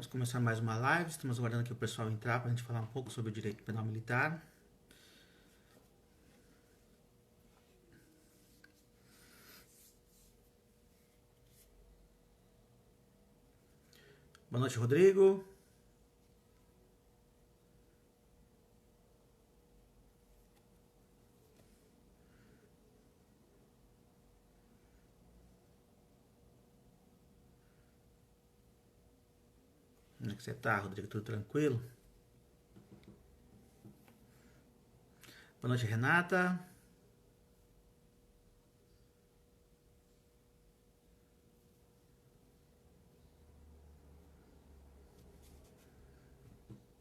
Vamos começar mais uma live. Estamos aguardando aqui o pessoal entrar para a gente falar um pouco sobre o direito penal militar. Boa noite, Rodrigo. Como é que você tá, Rodrigo? Tudo tranquilo? Boa noite, Renata.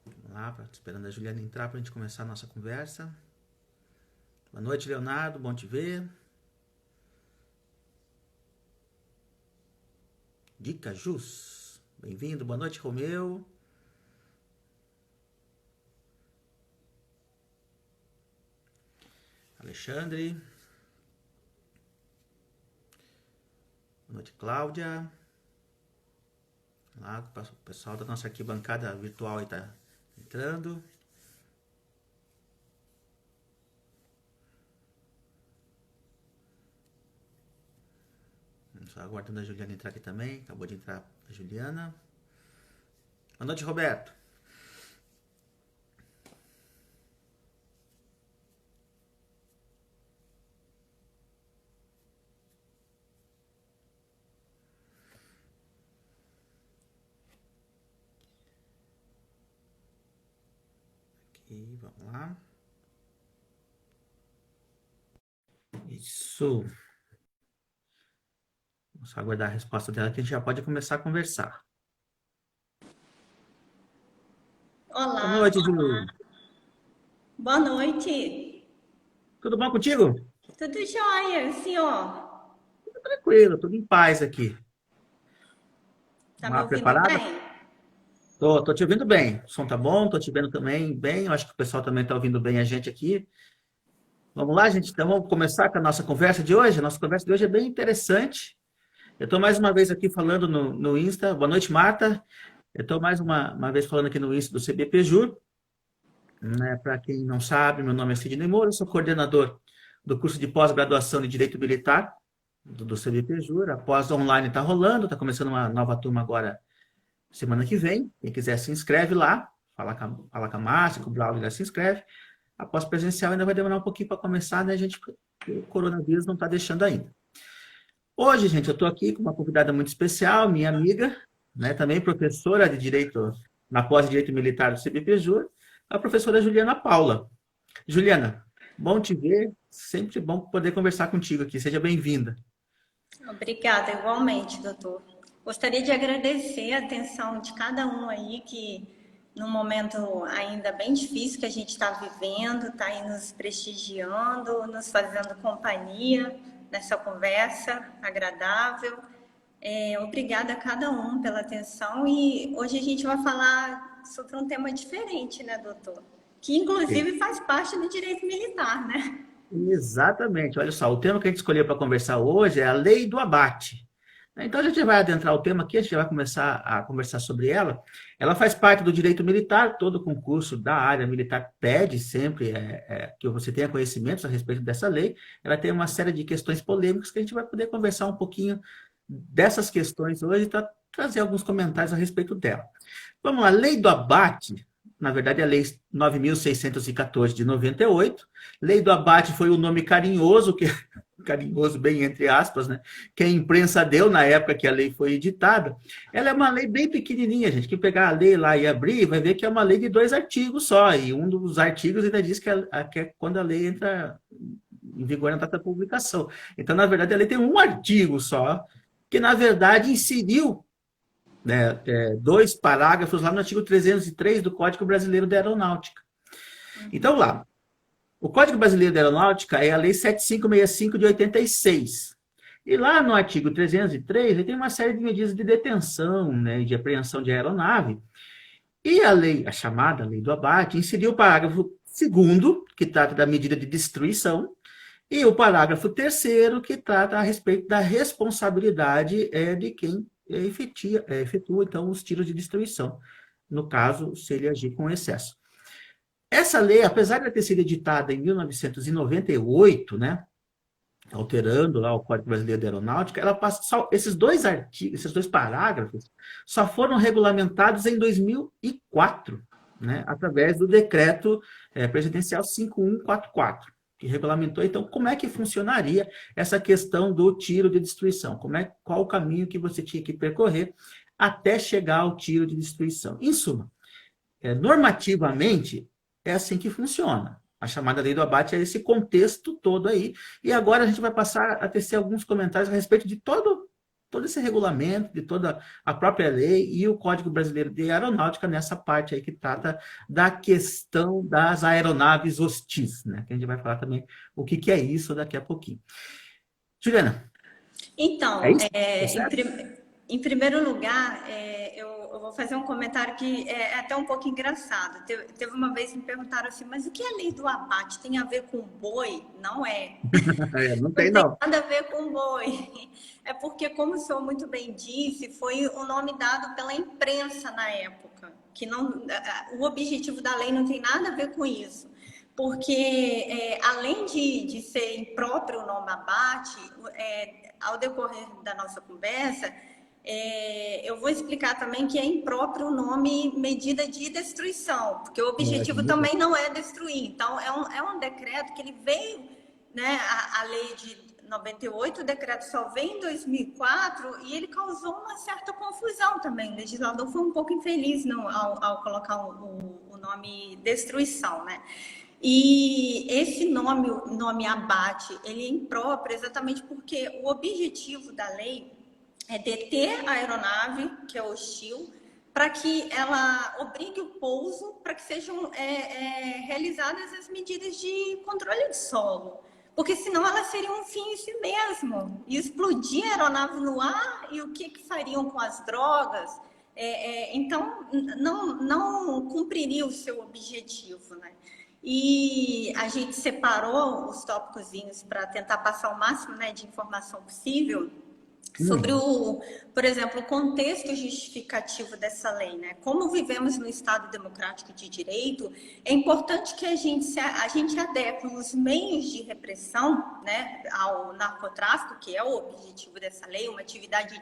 Vamos lá, esperando a Juliana entrar para a gente começar a nossa conversa. Boa noite, Leonardo. Bom te ver. Dica Jus. Bem-vindo. Boa noite, Romeu. Alexandre. Boa noite, Cláudia. Lá, o pessoal da nossa arquibancada virtual está entrando. Só aguardando a Juliana entrar aqui também. Acabou de entrar a Juliana. Boa noite, Roberto. Aqui, vamos lá. Isso. Vamos aguardar a resposta dela que a gente já pode começar a conversar. Olá. Boa noite, Ju. Boa noite. Tudo bom contigo? Tudo jóia, senhor? Tudo tranquilo, tudo em paz aqui. Tá Vamos me lá, ouvindo preparada? bem? Tô te ouvindo bem. O som tá bom, tô te vendo também bem. Eu acho que o pessoal também tá ouvindo bem a gente aqui. Vamos lá, gente. Então vamos começar com a nossa conversa de hoje. A nossa conversa de hoje é bem interessante. Eu estou mais uma vez aqui falando no Insta. Boa noite, Marta. Eu estou mais uma vez falando aqui no Insta do CBPJur. Né? Para quem não sabe, meu nome é Sidney Moura, eu sou coordenador do curso de pós-graduação de Direito Militar do CBPJur. A pós online está rolando, está começando uma nova turma agora semana que vem. Quem quiser se inscreve lá, fala com a Márcia, com o Braulio, já se inscreve. A pós presencial ainda vai demorar um pouquinho para começar, né, gente? O coronavírus não está deixando ainda. Hoje, gente, eu estou aqui com uma convidada muito especial, minha amiga, né, também professora de Direito, na pós de Direito Militar do CBPJur, a professora Juliana Paula. Juliana, bom te ver, sempre bom poder conversar contigo aqui, seja bem-vinda. Obrigada, igualmente, doutor. Gostaria de agradecer a atenção de cada um aí que, num momento ainda bem difícil que a gente está vivendo, está aí nos prestigiando, nos fazendo companhia nessa conversa agradável. Obrigada a cada um pela atenção e hoje a gente vai falar sobre um tema diferente, né, doutor? Que inclusive faz parte do direito militar, né? Exatamente, olha só, o tema que a gente escolheu para conversar hoje é a lei do abate. Então a gente vai adentrar o tema aqui, a gente vai começar a conversar sobre ela. Ela faz parte do direito militar, todo concurso da área militar pede sempre que você tenha conhecimentos a respeito dessa lei. Ela tem uma série de questões polêmicas que a gente vai poder conversar um pouquinho dessas questões hoje e trazer alguns comentários a respeito dela. Vamos lá, lei do abate, na verdade é a lei 9.614 de 98. Lei do abate foi o nome carinhoso carinhoso, bem entre aspas, né? Que a imprensa deu na época que a lei foi editada. Ela é uma lei bem pequenininha, gente. Quem pegar a lei lá e abrir, vai ver que é uma lei de 2 artigos só. E um dos artigos ainda diz que é quando a lei entra em vigor na data da publicação. Então, na verdade, a lei tem um artigo só, que, na verdade, inseriu, né, 2 parágrafos lá no artigo 303 do Código Brasileiro da Aeronáutica. Então, lá, o Código Brasileiro da Aeronáutica é a Lei 7565 de 86. E lá no artigo 303, ele tem uma série de medidas de detenção, né, de apreensão de aeronave. E a chamada Lei do Abate, inseriu o parágrafo 2º, que trata da medida de destruição, e o parágrafo 3º, que trata a respeito da responsabilidade de quem efetua, então, os tiros de destruição, no caso, se ele agir com excesso. Essa lei, apesar de ter sido editada em 1998, né, alterando lá o Código Brasileiro de Aeronáutica, ela passa, esses dois artigos, esses dois parágrafos, só foram regulamentados em 2004, né, através do decreto presidencial 5144, que regulamentou, então, como é que funcionaria essa questão do tiro de destruição, qual o caminho que você tinha que percorrer até chegar ao tiro de destruição. Em suma, normativamente, é assim que funciona. A chamada lei do abate é esse contexto todo aí. E agora a gente vai passar a tecer alguns comentários a respeito de todo esse regulamento, de toda a própria lei e o Código Brasileiro de Aeronáutica nessa parte aí que trata da questão das aeronaves hostis, né? Que a gente vai falar também o que é isso daqui a pouquinho. Juliana, Então, é isso? em primeiro lugar, eu vou fazer um comentário que é até um pouco engraçado. Teve uma vez que me perguntaram assim, mas o que a lei do abate tem a ver com boi? Não é. Não Não tem, tem não. nada a ver com boi. É porque, como o senhor muito bem disse, foi o nome dado pela imprensa na época, que não, o objetivo da lei não tem nada a ver com isso. Porque, além de ser impróprio o nome abate, ao decorrer da nossa conversa, eu vou explicar também que é impróprio o nome medida de destruição, porque o objetivo também não é destruir. Então, é um decreto que ele veio, né, a lei de 98, o decreto só veio em 2004 e ele causou uma certa confusão também. O legislador foi um pouco infeliz ao colocar o nome destruição, né? E esse nome abate, ele é impróprio exatamente porque o objetivo da lei é deter a aeronave, que é hostil, para que ela obrigue o pouso, para que sejam realizadas as medidas de controle de solo. Porque senão elas seriam um fim em si mesmo. E explodir a aeronave no ar, e o que fariam com as drogas? Então, não cumpriria o seu objetivo, né? E a gente separou os tópicozinhos para tentar passar o máximo, né, de informação possível sobre por exemplo, o contexto justificativo dessa lei, né? Como vivemos no Estado democrático de direito, é importante que a gente adeque os meios de repressão, né, ao narcotráfico, que é o objetivo dessa lei, uma atividade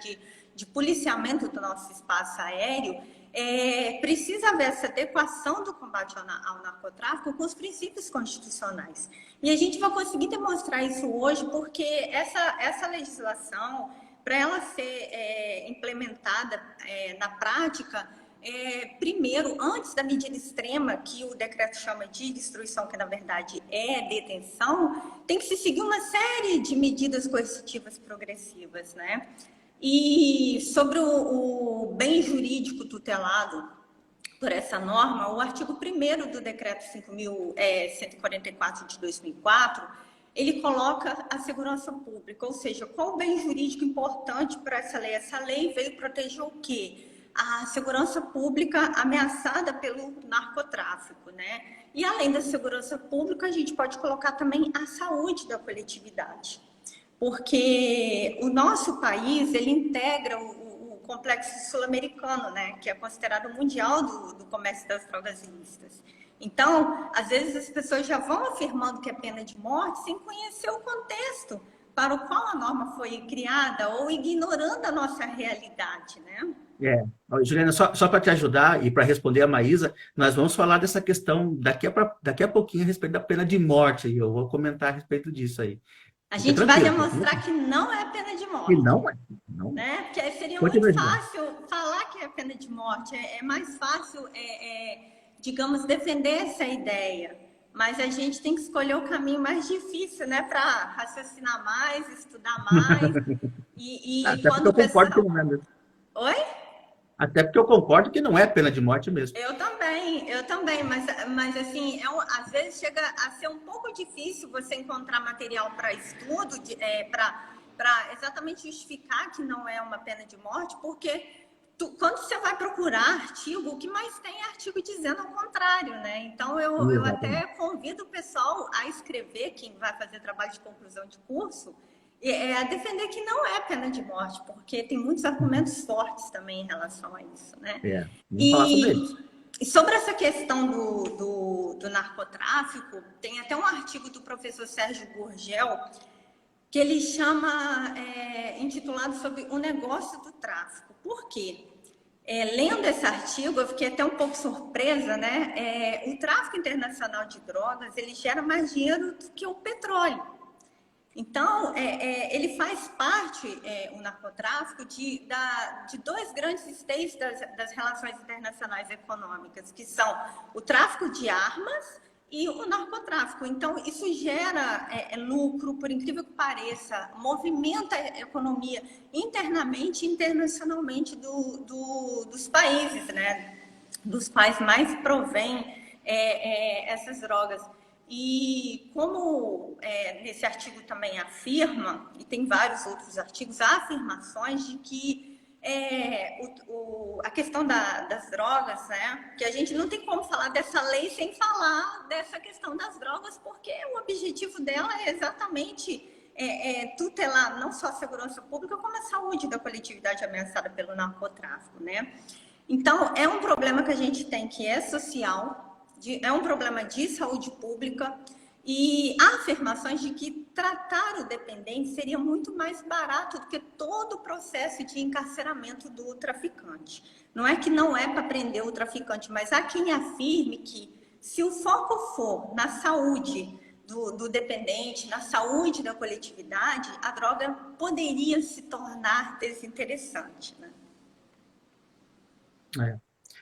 de policiamento do nosso espaço aéreo. Precisa haver essa adequação do combate ao narcotráfico com os princípios constitucionais. E a gente vai conseguir demonstrar isso hoje porque essa legislação, para ela ser implementada na prática, primeiro, antes da medida extrema, que o decreto chama de destruição, que na verdade é detenção, tem que se seguir uma série de medidas coercitivas progressivas, né? E sobre o bem jurídico tutelado por essa norma, o artigo 1º do decreto 5.144 de 2004, ele coloca a segurança pública, ou seja, qual o bem jurídico importante para essa lei? Essa lei veio proteger o quê? A segurança pública ameaçada pelo narcotráfico, né? E além da segurança pública, a gente pode colocar também a saúde da coletividade. Porque o nosso país, ele integra o complexo sul-americano, né, que é considerado mundial do comércio das drogas ilícitas. Então, às vezes as pessoas já vão afirmando que é pena de morte sem conhecer o contexto para o qual a norma foi criada ou ignorando a nossa realidade, né? Juliana, só para te ajudar e para responder a Maísa, nós vamos falar dessa questão daqui a pouquinho a respeito da pena de morte. Eu vou comentar a respeito disso aí. A gente vai demonstrar que não é pena de morte. Que não é. Não. Né? Porque seria muito fácil falar que é pena de morte. É mais fácil, digamos, defender essa ideia. Mas a gente tem que escolher o caminho mais difícil, né? Para raciocinar mais, estudar mais. Até porque eu concordo que não é mesmo. Oi? Até porque eu concordo que não é pena de morte mesmo. Eu também, mas assim, às vezes chega a ser um pouco difícil você encontrar material para estudo, para exatamente justificar que não é uma pena de morte, porque quando você vai procurar artigo, o que mais tem é artigo dizendo ao contrário, né? Então, eu até convido o pessoal a escrever, quem vai fazer trabalho de conclusão de curso, É a defender que não é pena de morte, porque tem muitos argumentos fortes também em relação a isso, né? Vamos falar sobre E eles. sobre essa questão do narcotráfico, tem até um artigo do professor Sérgio Gurgel que ele chama, intitulado sobre o negócio do tráfico. Por quê? Lendo esse artigo, eu fiquei até um pouco surpresa, né? O tráfico internacional de drogas, ele gera mais dinheiro do que o petróleo. Então, ele faz parte, o narcotráfico, de dois grandes estados das relações internacionais econômicas, que são o tráfico de armas e o narcotráfico. Então, isso gera lucro, por incrível que pareça, movimenta a economia internamente e internacionalmente dos países, né? Dos quais mais provém essas drogas. E como nesse artigo também afirma, e tem vários outros artigos, há afirmações de que a questão das drogas, né, que a gente não tem como falar dessa lei sem falar dessa questão das drogas, porque o objetivo dela é exatamente tutelar não só a segurança pública, como a saúde da coletividade ameaçada pelo narcotráfico, né? Então, é um problema que a gente tem que é social, é um problema de saúde pública, e há afirmações de que tratar o dependente seria muito mais barato do que todo o processo de encarceramento do traficante. Não é que não é para prender o traficante, mas há quem afirme que, se o foco for na saúde do dependente, na saúde da coletividade, a droga poderia se tornar desinteressante, né?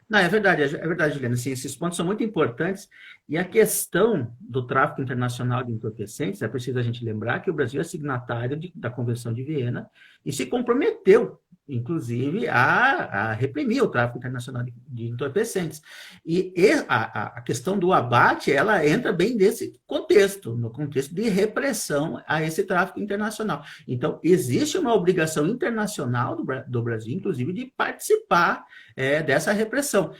Não, é verdade, Juliana. Assim, esses pontos são muito importantes. E a questão do tráfico internacional de entorpecentes, é preciso a gente lembrar que o Brasil é signatário da Convenção de Viena e se comprometeu, inclusive, a reprimir o tráfico internacional de entorpecentes. E a questão do abate, ela entra bem nesse contexto, no contexto de repressão a esse tráfico internacional. Então, existe uma obrigação internacional do Brasil, inclusive, de participar dessa repressão.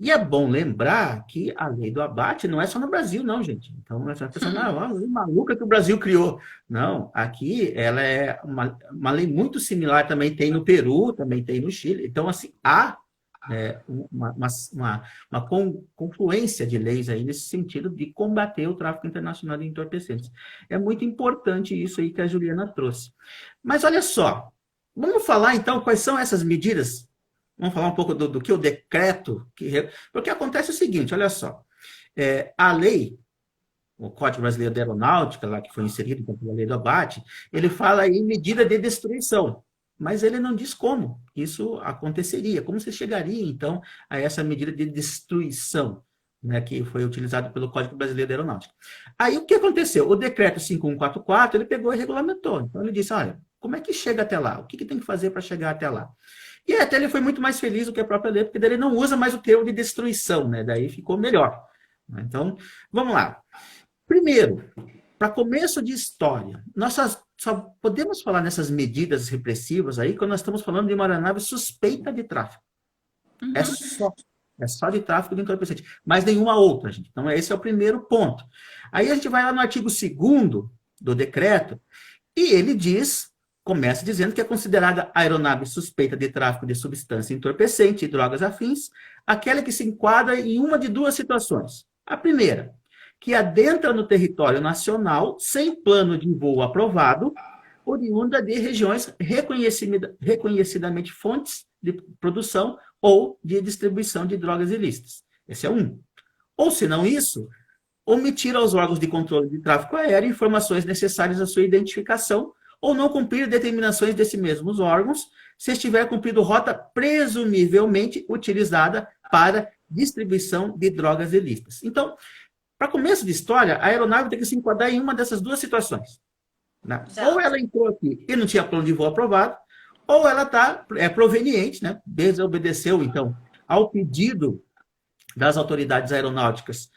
E é bom lembrar que a lei do abate não é só no Brasil, não, gente. Então, essa pessoa, não, a lei maluca que o Brasil criou. Não, aqui ela é uma lei muito similar, também tem no Peru, também tem no Chile. Então, assim, há uma confluência de leis aí nesse sentido de combater o tráfico internacional de entorpecentes. É muito importante isso aí que a Juliana trouxe. Mas olha só, vamos falar então quais são essas medidas. Vamos falar um pouco do que o decreto... Porque acontece o seguinte, olha só. A lei, o Código Brasileiro da Aeronáutica, lá que foi inserido pela lei do abate, ele fala em medida de destruição, mas ele não diz como isso aconteceria, como você chegaria, então, a essa medida de destruição, né, que foi utilizado pelo Código Brasileiro da Aeronáutica. Aí, o que aconteceu? O decreto 5144, ele pegou e regulamentou. Então, ele disse, olha, como é que chega até lá? O que tem que fazer para chegar até lá? E até ele foi muito mais feliz do que a própria lei, porque daí ele não usa mais o termo de destruição, né? Daí ficou melhor. Então, vamos lá. Primeiro, para começo de história, nós só podemos falar nessas medidas repressivas aí quando nós estamos falando de uma aeronave suspeita de tráfico. Uhum. É só de tráfico de entorpecente, mas nenhuma outra, gente. Então, esse é o primeiro ponto. Aí a gente vai lá no artigo 2º do decreto, e ele começa dizendo que é considerada aeronave suspeita de tráfico de substância entorpecente e drogas afins, aquela que se enquadra em uma de duas situações. A primeira, que adentra no território nacional sem plano de voo aprovado, oriunda de regiões reconhecidamente fontes de produção ou de distribuição de drogas ilícitas. Esse é um. Ou, se não isso, omitir aos órgãos de controle de tráfego aéreo informações necessárias à sua identificação ou não cumprir determinações desses mesmos órgãos, se estiver cumprido rota presumivelmente utilizada para distribuição de drogas ilícitas. Então, para começo de história, a aeronave tem que se enquadrar em uma dessas duas situações. Né? Ou ela entrou aqui e não tinha plano de voo aprovado, ou ela é proveniente, né? Desobedeceu, então, ao pedido das autoridades aeronáuticas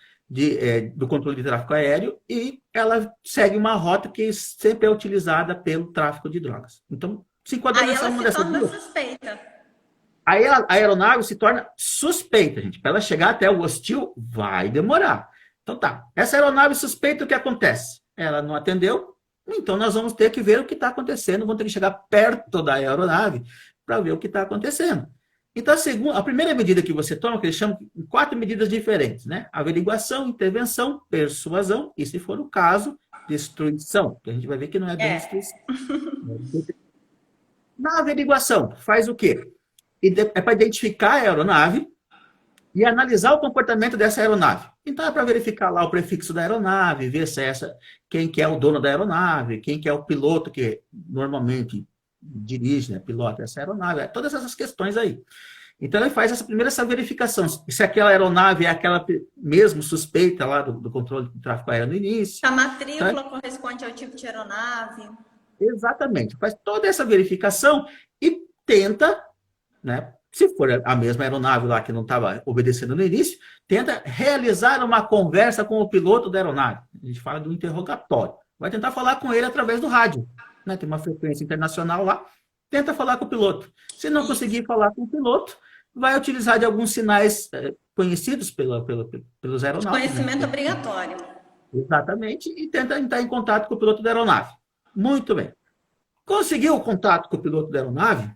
do controle de tráfego aéreo, e ela segue uma rota que sempre é utilizada pelo tráfico de drogas. Então, se enquadra nessa uma dessas duas. Suspeita. Aí a aeronave se torna suspeita, gente. Para ela chegar até o hostil, vai demorar. Então tá. Essa aeronave suspeita, o que acontece? Ela não atendeu, Então, nós vamos ter que ver o que está acontecendo, vamos ter que chegar perto da aeronave para ver o que está acontecendo. Então, a primeira medida que você toma, que eles chamam de 4 medidas diferentes, né? Averiguação, intervenção, persuasão e, se for o caso, destruição. Que a gente vai ver que não é bem destruição. Na averiguação, faz o quê? É para identificar a aeronave e analisar o comportamento dessa aeronave. Então, é para verificar lá o prefixo da aeronave, ver se quem que é o dono da aeronave, quem que é o piloto que normalmente dirige, né, pilota essa aeronave, todas essas questões aí. Então, ele faz essa verificação. Se aquela aeronave é aquela mesmo suspeita lá do controle do tráfego aéreo no início. A matrícula corresponde ao tipo de aeronave. Exatamente. Faz toda essa verificação e tenta, né, se for a mesma aeronave lá que não estava obedecendo no início, tenta realizar uma conversa com o piloto da aeronave. A gente fala do interrogatório. Vai tentar falar com ele através do rádio. Né? Tem uma frequência internacional lá. Tenta falar com o piloto. Se não conseguir falar com o piloto, vai utilizar de alguns sinais conhecidos pelos aeronautas. Conhecimento, né? Obrigatório. Exatamente. E tenta entrar em contato com o piloto da aeronave. Muito bem. Conseguiu o contato com o piloto da aeronave,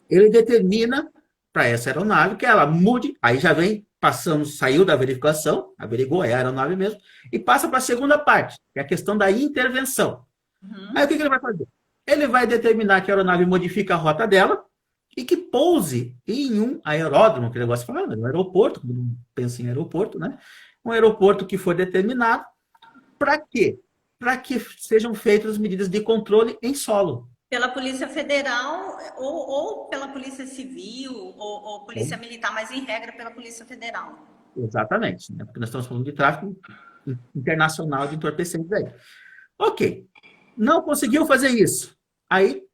ele determina para essa aeronave que ela mude, aí já vem, saiu da verificação, averigou, é a aeronave mesmo, e passa para a segunda parte, que é a questão da intervenção. Aí o que ele vai fazer? Ele vai determinar que a aeronave modifica a rota dela e que pouse em um aeródromo, que ele gosta de falar, no aeroporto, quando não pensa em aeroporto, né? Um aeroporto que for determinado, para quê? Para que sejam feitas as medidas de controle em solo. Pela Polícia Federal ou pela Polícia Civil ou Polícia Militar, mas em regra pela Polícia Federal. Exatamente, né? Porque nós estamos falando de tráfico internacional de entorpecentes aí. Ok, não conseguiu fazer isso. Aí,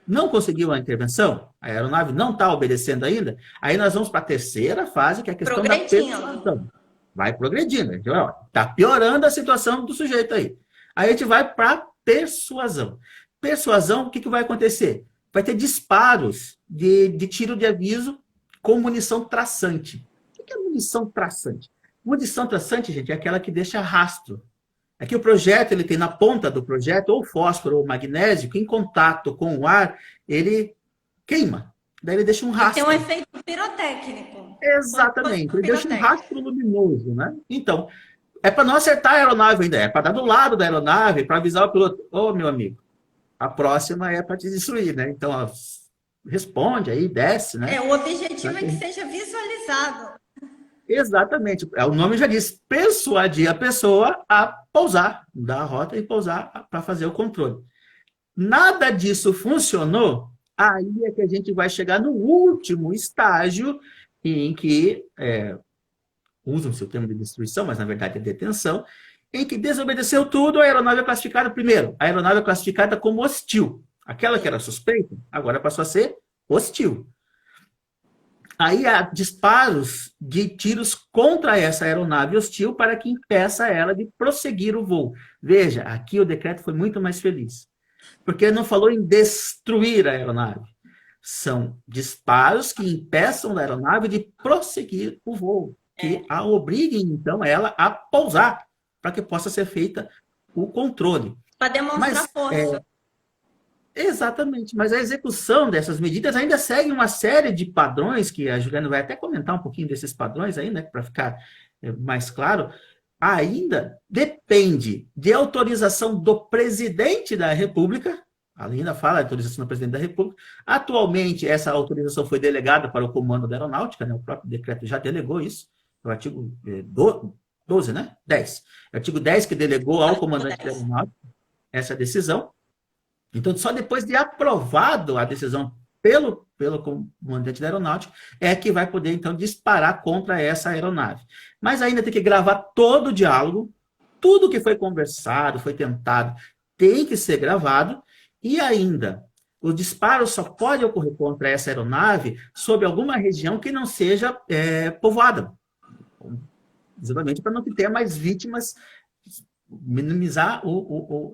não conseguiu a intervenção, a aeronave não está obedecendo ainda, aí nós vamos para a terceira fase, que é a questão da persuasão. Vai progredindo. Está piorando a situação do sujeito aí. Aí a gente vai para a persuasão. Persuasão, o que vai acontecer? Vai ter disparos de tiro de aviso com munição traçante. O que é munição traçante? Munição traçante, gente, é aquela que deixa rastro. Aqui o projétil, ele tem na ponta do projétil ou fósforo ou magnésio, que em contato com o ar, ele queima. Daí ele deixa um rastro. Tem um efeito pirotécnico. Exatamente. Ele deixa um rastro luminoso, né? Então, é para não acertar a aeronave ainda, é para dar do lado da aeronave, para avisar o piloto, ô, meu amigo, a próxima é para te destruir, né? Então, ó, responde aí, desce, né? O objetivo é que seja visualizado. Exatamente. O nome já diz, persuadir a pessoa a pousar, dar a rota e pousar para fazer o controle. Nada disso funcionou, aí é que a gente vai chegar no último estágio em que, usam-se o termo de destruição, mas na verdade é detenção, em que desobedeceu tudo, a aeronave é classificada, primeiro, a aeronave é classificada como hostil. Aquela que era suspeita, agora passou a ser hostil. Aí há disparos de tiros contra essa aeronave hostil para que impeça ela de prosseguir o voo. Veja, aqui o decreto foi muito mais feliz, porque ele não falou em destruir a aeronave. São disparos que impeçam a aeronave de prosseguir o voo, que a obriguem, então, ela a pousar, para que possa ser feita o controle. Para demonstrar força. Exatamente, mas a execução dessas medidas ainda segue uma série de padrões, que a Juliana vai até comentar um pouquinho desses padrões aí, né, para ficar mais claro, ainda depende de autorização do presidente da República, ainda fala de autorização do presidente da República, atualmente essa autorização foi delegada para o Comando da Aeronáutica, né, o próprio decreto já delegou isso, o artigo 12, né? 10. Artigo 10 que delegou ao comandante da Aeronáutica essa decisão. Então, só depois de aprovado a decisão pelo comandante da aeronáutica, é que vai poder, então, disparar contra essa aeronave. Mas ainda tem que gravar todo o diálogo, tudo que foi conversado, foi tentado, tem que ser gravado, e ainda, o disparo só pode ocorrer contra essa aeronave sobre alguma região que não seja povoada. Exatamente para não ter mais vítimas, minimizar,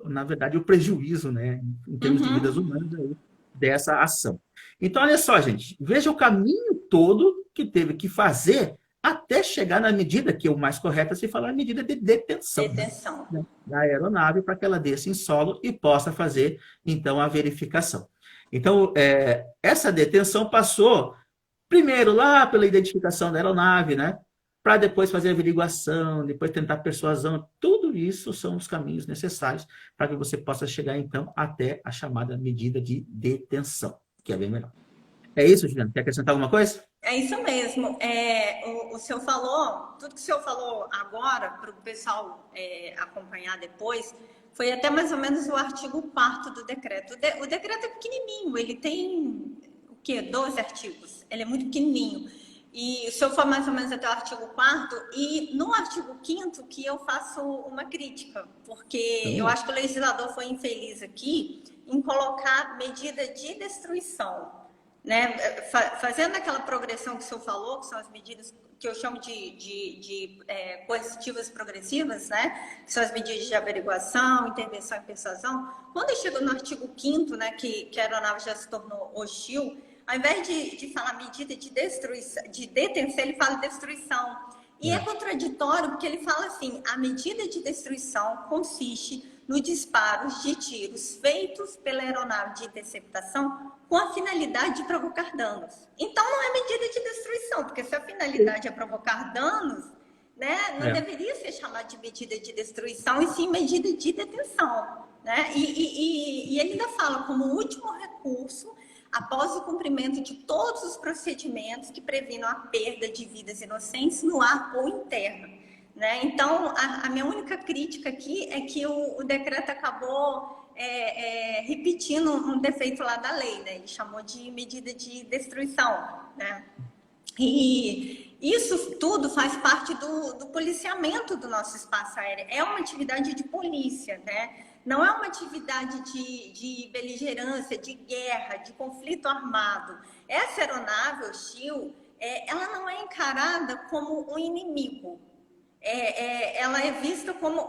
na verdade, o prejuízo, né, em termos de vidas humanas aí, dessa ação. Então, olha só, gente, veja o caminho todo que teve que fazer até chegar na medida que o mais correto é se falar medida de detenção, Detenção. né, da aeronave para que ela desça em solo e possa fazer, então, a verificação. Então, essa detenção passou primeiro lá pela identificação da aeronave, né? Para depois fazer a averiguação, depois tentar persuasão. Tudo isso são os caminhos necessários para que você possa chegar, então, até a chamada medida de detenção, que é bem melhor. É isso, Juliana? Quer acrescentar alguma coisa? É isso mesmo. O senhor falou, tudo que o senhor falou agora, para o pessoal acompanhar depois, foi até mais ou menos o artigo 4º do decreto. O decreto é pequenininho, ele tem, o quê? 12 artigos. Ele é muito pequenininho. E o senhor foi mais ou menos até o artigo 4º, e no artigo 5º que eu faço uma crítica, porque eu acho que o legislador foi infeliz aqui em colocar medida de destruição. Né? Fazendo aquela progressão que o senhor falou, que são as medidas que eu chamo de coercitivas progressivas, né? Que são as medidas de averiguação, intervenção e persuasão. Quando chega no artigo 5º, né, que a aeronave já se tornou hostil, ao invés de falar medida de destruição, de detenção, ele fala destruição. E é contraditório, porque ele fala assim: a medida de destruição consiste no disparo de tiros feitos pela aeronave de interceptação com a finalidade de provocar danos. Então, não é medida de destruição, porque se a finalidade é provocar danos, né, não deveria ser chamada de medida de destruição, e sim medida de detenção. Né? E ele ainda fala como último recurso, após o cumprimento de todos os procedimentos que previnam a perda de vidas inocentes no ar ou em terra. Né? Então, a minha única crítica aqui é que o decreto acabou repetindo um defeito lá da lei, né? Ele chamou de medida de destruição. Né? E isso tudo faz parte do policiamento do nosso espaço aéreo. É uma atividade de polícia, né? Não é uma atividade de beligerância, de guerra, de conflito armado. Essa aeronave hostil, ela não é encarada como um inimigo. Ela é vista como,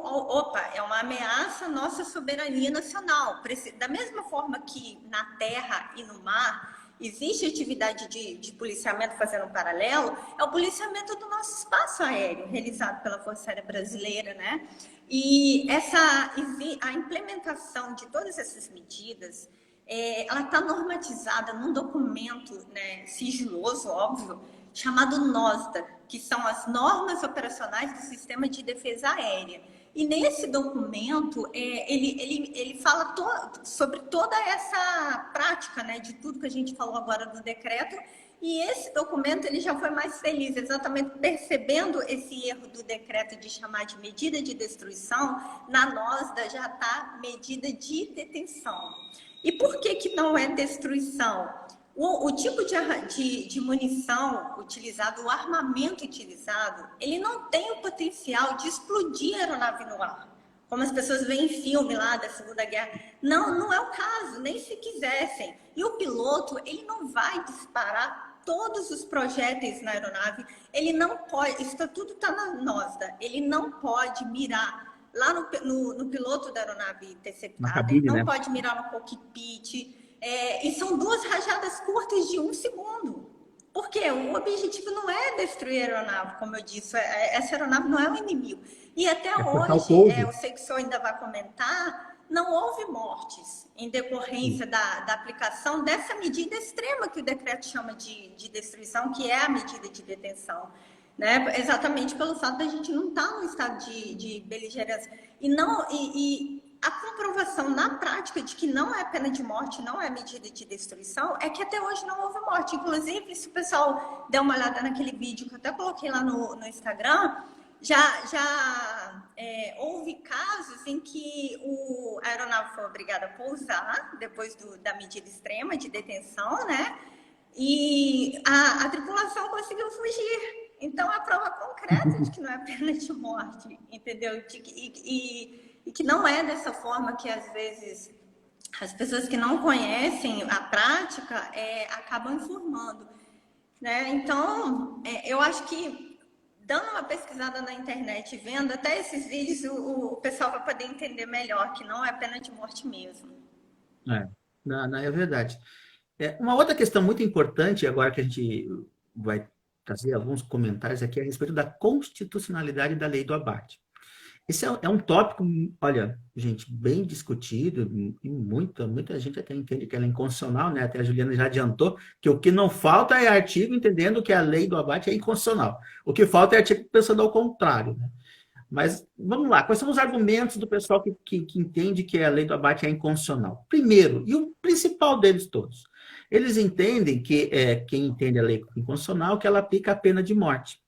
é uma ameaça à nossa soberania nacional. Da mesma forma que na terra e no mar existe atividade de policiamento, fazendo um paralelo, é o policiamento do nosso espaço aéreo, realizado pela Força Aérea Brasileira, né? E a implementação de todas essas medidas, ela está normatizada num documento, né, sigiloso, óbvio, chamado NOSDA, que são as normas operacionais do Sistema de Defesa Aérea. E nesse documento, ele fala sobre toda essa prática, né, de tudo que a gente falou agora do decreto. E esse documento ele já foi mais feliz, exatamente percebendo esse erro do decreto de chamar de medida de destruição. Na NOSDA já está medida de detenção. E por que não é destruição? O tipo de munição utilizado, o armamento utilizado, ele não tem o potencial de explodir a aeronave no ar, como as pessoas veem em filme lá da Segunda Guerra. Não é o caso, nem se quisessem. E o piloto, ele não vai disparar todos os projéteis na aeronave, ele não pode, isso tudo está na NOSDA, ele não pode mirar lá no piloto da aeronave interceptada, ele não pode mirar no cockpit. E são 2 rajadas curtas de 1 segundo. Porque o objetivo não é destruir a aeronave, como eu disse. Essa aeronave não é um inimigo. E até hoje, eu sei que o senhor ainda vai comentar, não houve mortes em decorrência da aplicação dessa medida extrema que o decreto chama de destruição, que é a medida de detenção. Né? Exatamente pelo fato da gente não estar num estado de beligerância. E a comprovação na prática de que não é pena de morte, não é medida de destruição, é que até hoje não houve morte. Inclusive, se o pessoal der uma olhada naquele vídeo que eu até coloquei lá no Instagram, já houve casos em que a aeronave foi obrigada a pousar depois da medida extrema de detenção, né? E a tripulação conseguiu fugir. Então, é a prova concreta de que não é pena de morte, entendeu? E que não é dessa forma que, às vezes, as pessoas que não conhecem a prática acabam informando. Né? Então, eu acho que, dando uma pesquisada na internet, vendo até esses vídeos, o pessoal vai poder entender melhor que não é pena de morte mesmo. Não, é verdade. Uma outra questão muito importante, agora que a gente vai trazer alguns comentários aqui a respeito da constitucionalidade da lei do abate. Esse é um tópico, olha, gente, bem discutido, e muita gente até entende que ela é inconstitucional, né? Até a Juliana já adiantou que o que não falta é artigo entendendo que a lei do abate é inconstitucional. O que falta é artigo pensando ao contrário, né? Mas vamos lá, quais são os argumentos do pessoal que entende que a lei do abate é inconstitucional? Primeiro, e o principal deles todos, eles entendem que quem entende a lei inconstitucional, que ela aplica a pena de morte.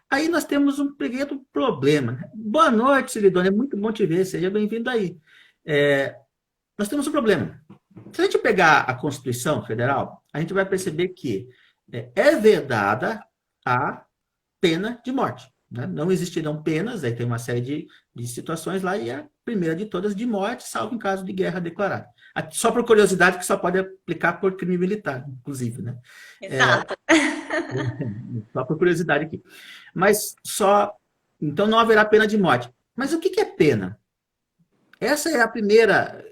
Aí nós temos um pequeno problema, né? Boa noite, Ciridone, é muito bom te ver, seja bem-vindo aí. Nós temos um problema. Se a gente pegar a Constituição Federal, a gente vai perceber que é vedada a pena de morte, né? Não existirão penas, aí tem uma série de situações lá, e a primeira de todas de morte, salvo em caso de guerra declarada. Só por curiosidade, que só pode aplicar por crime militar, inclusive, né? Exato. Só por curiosidade aqui. Mas então não haverá pena de morte. Mas o que é pena? Essa é a primeira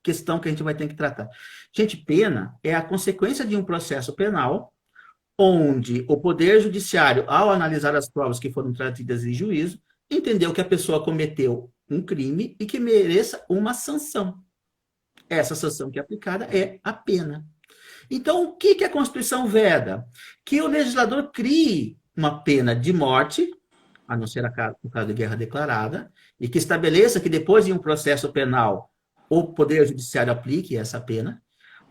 questão que a gente vai ter que tratar. Gente, pena é a consequência de um processo penal onde o Poder Judiciário, ao analisar as provas que foram trazidas em juízo, entendeu que a pessoa cometeu um crime e que mereça uma sanção. Essa sanção que é aplicada é a pena. Então, o que a Constituição veda? Que o legislador crie uma pena de morte, a não ser no caso de guerra declarada, e que estabeleça que depois de um processo penal o Poder Judiciário aplique essa pena,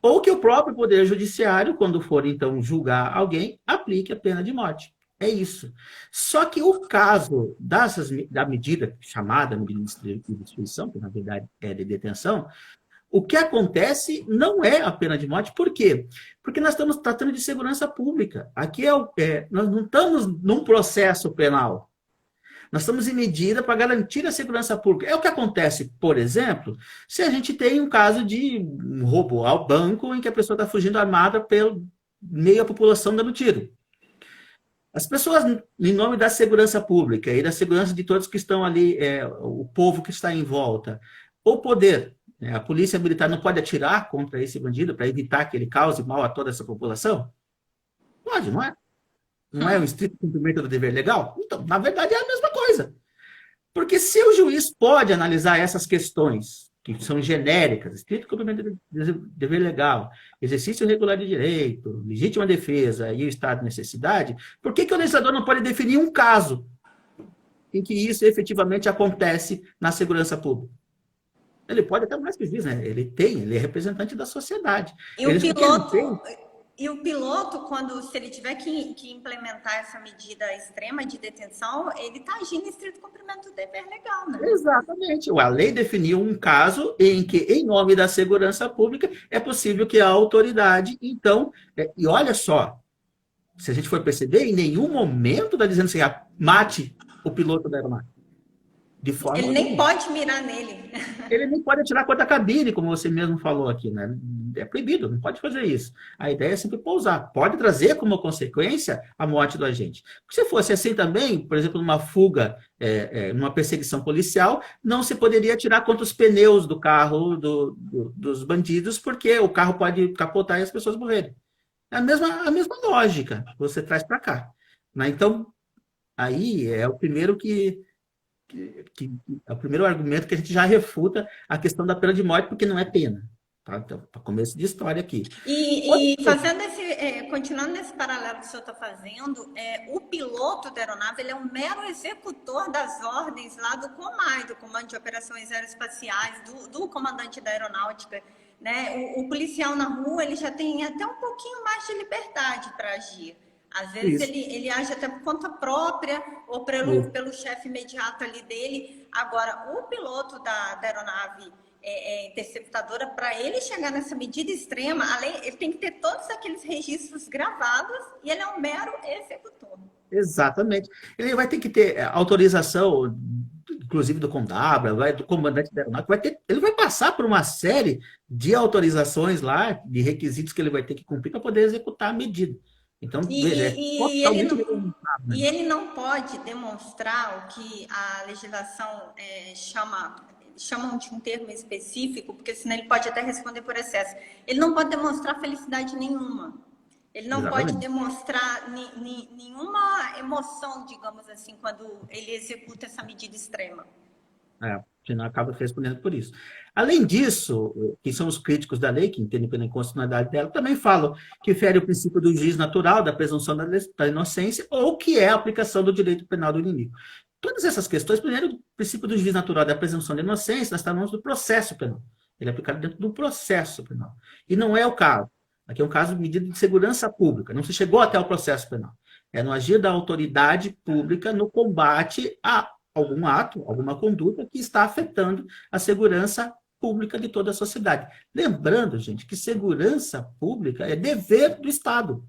ou que o próprio Poder Judiciário, quando for, então, julgar alguém, aplique a pena de morte. É isso. Só que o caso da medida chamada medida de destituição, que na verdade é de detenção, o que acontece não é a pena de morte. Por quê? Porque nós estamos tratando de segurança pública. Aqui nós não estamos num processo penal. Nós estamos em medida para garantir a segurança pública. É o que acontece, por exemplo, se a gente tem um caso de um roubo ao banco em que a pessoa está fugindo armada pelo meio da população dando tiro. As pessoas, em nome da segurança pública e da segurança de todos que estão ali, o povo que está em volta, o poder, a polícia militar não pode atirar contra esse bandido para evitar que ele cause mal a toda essa população? Pode, não é? Não é o estrito cumprimento do dever legal? Então, na verdade, é a mesma coisa. Porque se o juiz pode analisar essas questões, que são genéricas, estrito cumprimento do dever legal, exercício regular de direito, legítima defesa e o estado de necessidade, por que o legislador não pode definir um caso em que isso efetivamente acontece na segurança pública? Ele pode até mais que juiz, né? Ele é representante da sociedade. E o piloto, se ele tiver que implementar essa medida extrema de detenção, ele está agindo em estrito cumprimento do dever legal, né? Exatamente. A lei definiu um caso em que, em nome da segurança pública, é possível que a autoridade, então, e olha só, se a gente for perceber, em nenhum momento está dizendo assim, mate o piloto da aeronave. De forma ele nem pode mirar nele. Ele nem pode atirar contra a cabine, como você mesmo falou aqui, né? É proibido, não pode fazer isso. A ideia é sempre pousar. Pode trazer como consequência a morte do agente. Se fosse assim também, por exemplo, numa fuga, numa perseguição policial, não se poderia atirar contra os pneus do carro dos bandidos, porque o carro pode capotar e as pessoas morrerem. É a mesma lógica que você traz para cá. Né? Então, aí é o primeiro é o primeiro argumento que a gente já refuta a questão da pena de morte, porque não é pena. Tá? Então, para começo de história aqui. E fazendo continuando nesse paralelo que o senhor está fazendo, o piloto da aeronave ele é um mero executor das ordens lá do COMAI, do Comando de Operações Aeroespaciais, do comandante da aeronáutica. Né? O policial na rua ele já tem até um pouquinho mais de liberdade para agir. Às vezes ele age até por conta própria ou pelo chefe imediato ali dele. Agora, o piloto da aeronave interceptadora, para ele chegar nessa medida extrema, ele tem que ter todos aqueles registros gravados e ele é um mero executor. Exatamente. Ele vai ter que ter autorização, inclusive do CONDABRA, do comandante da aeronáutica, ele vai passar por uma série de autorizações lá, de requisitos que ele vai ter que cumprir para poder executar a medida. Então, ele não pode demonstrar o que a legislação chamam de um termo específico, porque senão ele pode até responder por excesso. Ele não pode demonstrar felicidade nenhuma. Ele não pode Exatamente. demonstrar nenhuma emoção, digamos assim, quando ele executa essa medida extrema. Senão acaba respondendo por isso. Além disso, quem são os críticos da lei, que entendem pela inconstitucionalidade dela, também falam que fere o princípio do juiz natural, da presunção da inocência, ou que é a aplicação do direito penal do inimigo. Todas essas questões, primeiro, o princípio do juiz natural da presunção da inocência, nós estamos do processo penal. Ele é aplicado dentro do processo penal. E não é o caso. Aqui é um caso de medida de segurança pública. Não se chegou até o processo penal. É no agir da autoridade pública no combate a algum ato, alguma conduta que está afetando a segurança pública de toda a sociedade. Lembrando, gente, que segurança pública é dever do Estado.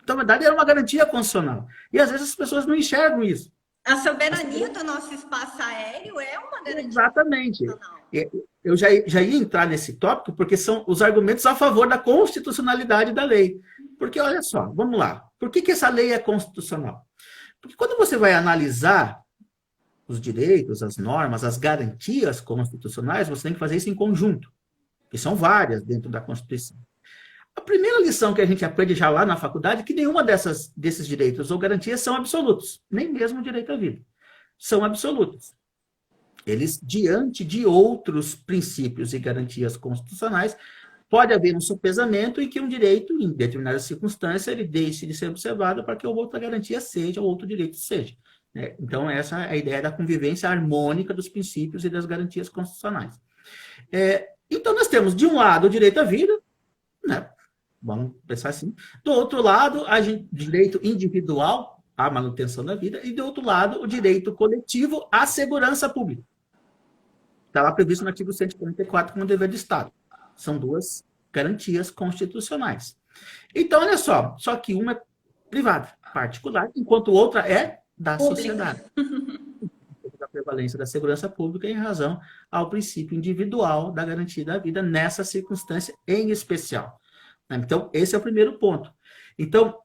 Então, na verdade, é uma garantia constitucional. E às vezes as pessoas não enxergam isso. A soberania do nosso espaço aéreo é uma garantia Exatamente. constitucional. Eu já ia entrar nesse tópico, porque são os argumentos a favor da constitucionalidade da lei. Porque, olha só, vamos lá. Por que essa lei é constitucional? Porque quando você vai analisar os direitos, as normas, as garantias constitucionais, você tem que fazer isso em conjunto, que são várias dentro da Constituição. A primeira lição que a gente aprende já lá na faculdade é que nenhuma desses direitos ou garantias são absolutos, nem mesmo o direito à vida. São absolutos. Eles, diante de outros princípios e garantias constitucionais, pode haver um sopesamento em que um direito, em determinada circunstância, ele deixe de ser observado para que outra garantia seja, ou outro direito seja. Então, essa é a ideia da convivência harmônica dos princípios e das garantias constitucionais. Então, nós temos, de um lado, o direito à vida, né? Vamos pensar assim. Do outro lado, o direito individual à manutenção da vida, e do outro lado, o direito coletivo à segurança pública. Está lá previsto no artigo 144 como dever do Estado. São duas garantias constitucionais. Então, olha só que uma é privada, particular, enquanto outra é da sociedade. A prevalência da segurança pública em razão ao princípio individual da garantia da vida nessa circunstância em especial. Então, esse é o primeiro ponto. Então,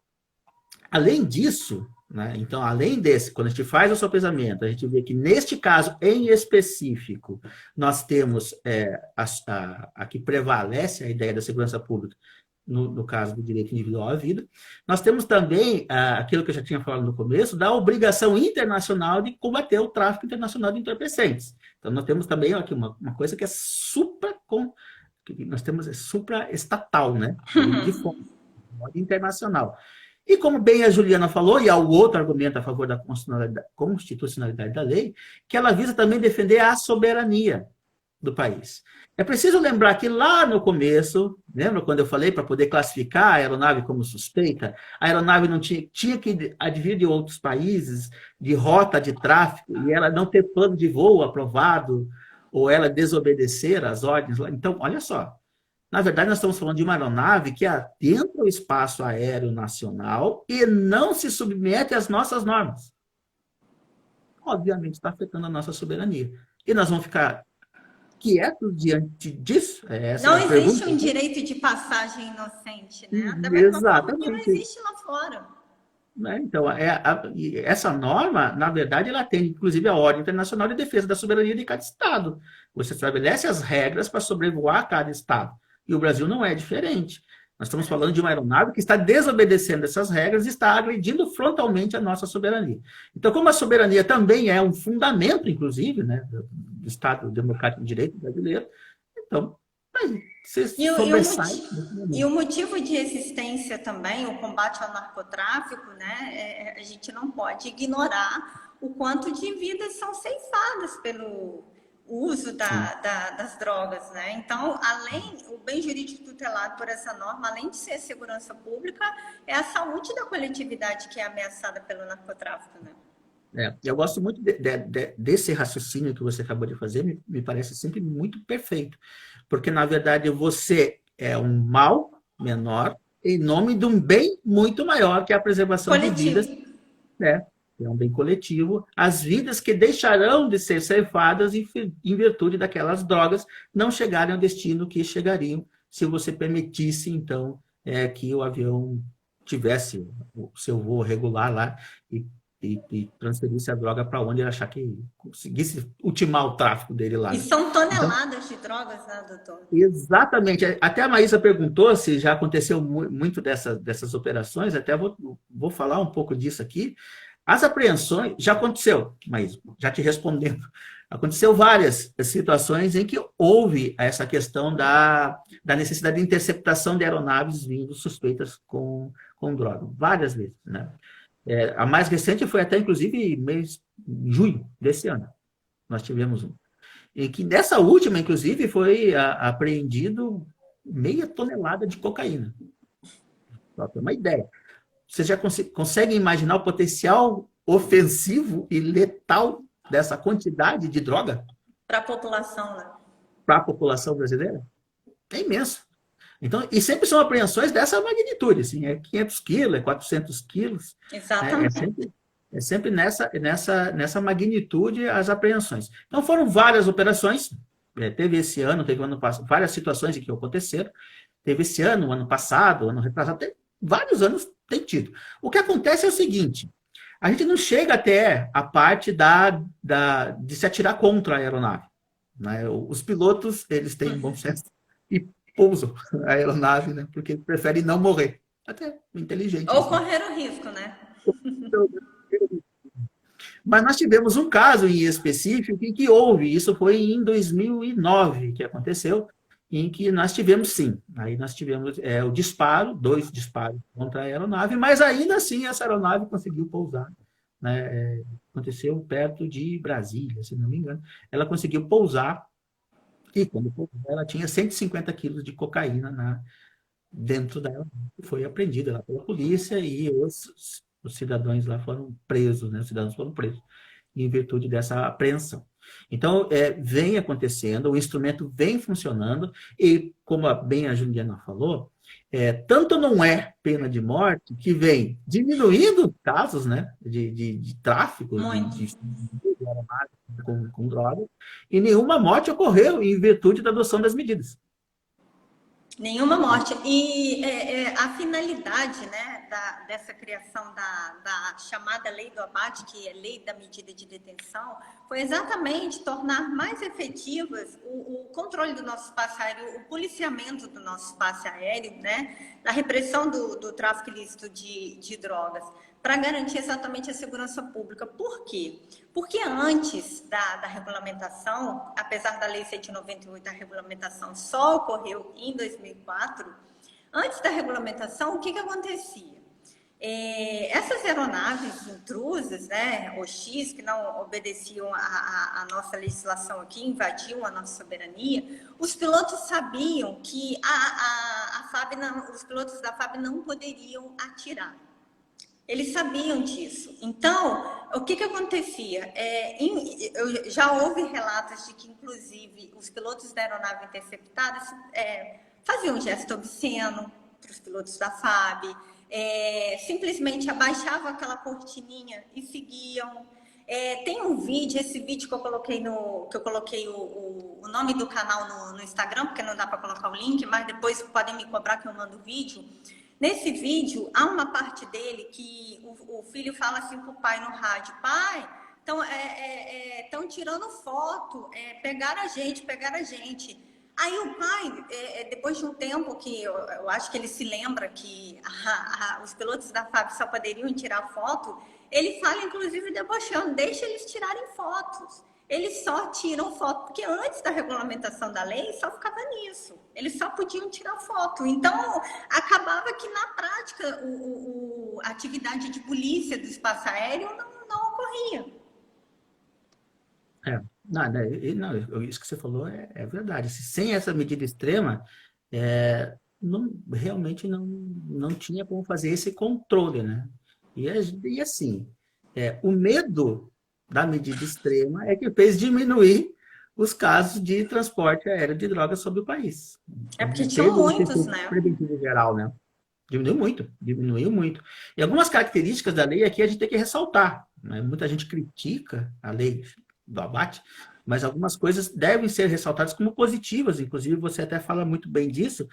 além disso, né, então, além desse, quando a gente faz o sopesamento, a gente vê que neste caso em específico, nós temos a que prevalece a ideia da segurança pública, no caso do direito individual à vida. Nós temos também aquilo que eu já tinha falado no começo, da obrigação internacional de combater o tráfico internacional de entorpecentes. Então, nós temos também aqui uma coisa que é nós temos supra-estatal, né? De forma internacional. E como bem a Juliana falou, e há o outro argumento a favor da constitucionalidade da lei, que ela visa também defender a soberania do país. É preciso lembrar que lá no começo, lembra quando eu falei para poder classificar a aeronave como suspeita? A aeronave não tinha que advir de outros países, de rota de tráfego, e ela não ter plano de voo aprovado, ou ela desobedecer às ordens. Então, olha só, na verdade nós estamos falando de uma aeronave que adentra o espaço aéreo nacional e não se submete às nossas normas. Obviamente está afetando a nossa soberania. E nós vamos ficar quietos diante disso? Não existe um direito de passagem inocente, né? Da mesma forma que não existe lá fora. Então, essa norma, na verdade, ela tem, inclusive, a Ordem Internacional de Defesa da Soberania de cada Estado. Você estabelece as regras para sobrevoar cada Estado. E o Brasil não é diferente. Nós estamos falando de uma aeronave que está desobedecendo essas regras e está agredindo frontalmente a nossa soberania. Então, como a soberania também é um fundamento, inclusive, né, do Estado Democrático de Direito brasileiro, então, e o motivo de existência também, o combate ao narcotráfico, né? A gente não pode ignorar o quanto de vidas são ceifadas pelo uso das drogas, né? Então, o bem jurídico tutelado por essa norma, além de ser a segurança pública, é a saúde da coletividade que é ameaçada pelo narcotráfico, né? Eu gosto muito desse raciocínio que você acabou de fazer, me parece sempre muito perfeito. Porque, na verdade, você é um mal menor em nome de um bem muito maior, que é a preservação coletivo. De vidas. É um bem coletivo. As vidas que deixarão de ser ceifadas em virtude daquelas drogas não chegarem ao destino que chegariam se você permitisse, então, que o avião tivesse o seu voo regular lá e e transferisse a droga para onde ele achar que conseguisse ultimar o tráfico dele lá. E Né? são Então, toneladas de drogas, né, doutor? exatamente. Até a Maísa perguntou se já aconteceu muito dessas operações, até vou falar um pouco disso aqui. As apreensões, já aconteceu, Maísa, já te respondendo. Aconteceu várias situações em que houve essa questão da necessidade de interceptação de aeronaves vindo suspeitas com droga. Várias vezes, né? A mais recente foi até, inclusive, em junho desse ano. Nós tivemos um. E que nessa última, inclusive, foi apreendido meia tonelada de cocaína. Para ter uma ideia. Você já consegue imaginar o potencial ofensivo e letal dessa quantidade de droga? Para a população, né? Para a população brasileira? É imenso. Então, e sempre são apreensões dessa magnitude, assim, 500 quilos, 400 quilos. Exatamente. É sempre nessa magnitude as apreensões. Então, foram várias operações. Teve esse ano, teve ano passado, várias situações em que aconteceram. Teve esse ano, ano passado, ano retrasado, vários anos tem tido. O que acontece é o seguinte, a gente não chega até a parte de se atirar contra a aeronave. Né? Os pilotos, eles têm bom senso e pousam a aeronave, né? Porque preferem não morrer. Até inteligente. Ou correr o risco, né? Mas nós tivemos um caso em específico em que houve, isso foi em 2009 que aconteceu, em que nós tivemos, sim, aí nós tivemos o disparo, 2 disparos contra a aeronave, mas ainda assim essa aeronave conseguiu pousar. Né? Aconteceu perto de Brasília, se não me engano. Ela conseguiu pousar e quando pousou, ela tinha 150 quilos de cocaína dentro dela. Foi apreendida lá pela polícia e os cidadãos lá foram presos, né? Os cidadãos foram presos em virtude dessa apreensão. Então, vem acontecendo, o instrumento vem funcionando e, como bem a Juliana falou, tanto não é pena de morte que vem diminuindo casos, né, de tráfico com droga, e nenhuma morte ocorreu em virtude da adoção das medidas. Nenhuma morte. E a finalidade, né, dessa criação da chamada lei do abate, que é lei da medida de detenção, foi exatamente tornar mais efetivas o controle do nosso espaço aéreo, o policiamento do nosso espaço aéreo, né, da repressão do tráfico ilícito de drogas, para garantir exatamente a segurança pública. Por quê? Porque antes da regulamentação, apesar da Lei 198, a regulamentação só ocorreu em 2004, antes da regulamentação, o que acontecia? Essas aeronaves intrusas, né, OX, que não obedeciam à nossa legislação aqui, invadiam a nossa soberania, os pilotos sabiam que os pilotos da FAB não poderiam atirar. Eles sabiam disso. Então, o que acontecia? Já houve relatos de que, inclusive, os pilotos da aeronave interceptada faziam um gesto obsceno para os pilotos da FAB, simplesmente abaixavam aquela cortininha e seguiam. Tem um vídeo, esse vídeo que eu coloquei o nome do canal no Instagram, porque não dá para colocar o link, mas depois podem me cobrar que eu mando o vídeo. Nesse vídeo, há uma parte dele que o filho fala assim para o pai no rádio: pai, estão tirando foto, pegaram a gente. Aí o pai, depois de um tempo que eu acho que ele se lembra que os pilotos da FAB só poderiam tirar foto, ele fala, inclusive, debochando: deixa eles tirarem fotos. Eles só tiram foto, porque antes da regulamentação da lei só ficava nisso. Eles só podiam tirar foto. Então, acabava que na prática a atividade de polícia do espaço aéreo não ocorria. Isso que você falou é verdade. Sem essa medida extrema, realmente não tinha como fazer esse controle, né? E assim, o medo da medida extrema é que fez diminuir os casos de transporte aéreo de drogas sobre o país. Porque tinham muitos, né? Preventivo geral, né? Diminuiu muito. E algumas características da lei aqui a gente tem que ressaltar, né? Muita gente critica a lei do abate, mas algumas coisas devem ser ressaltadas como positivas. Inclusive, você até fala muito bem disso,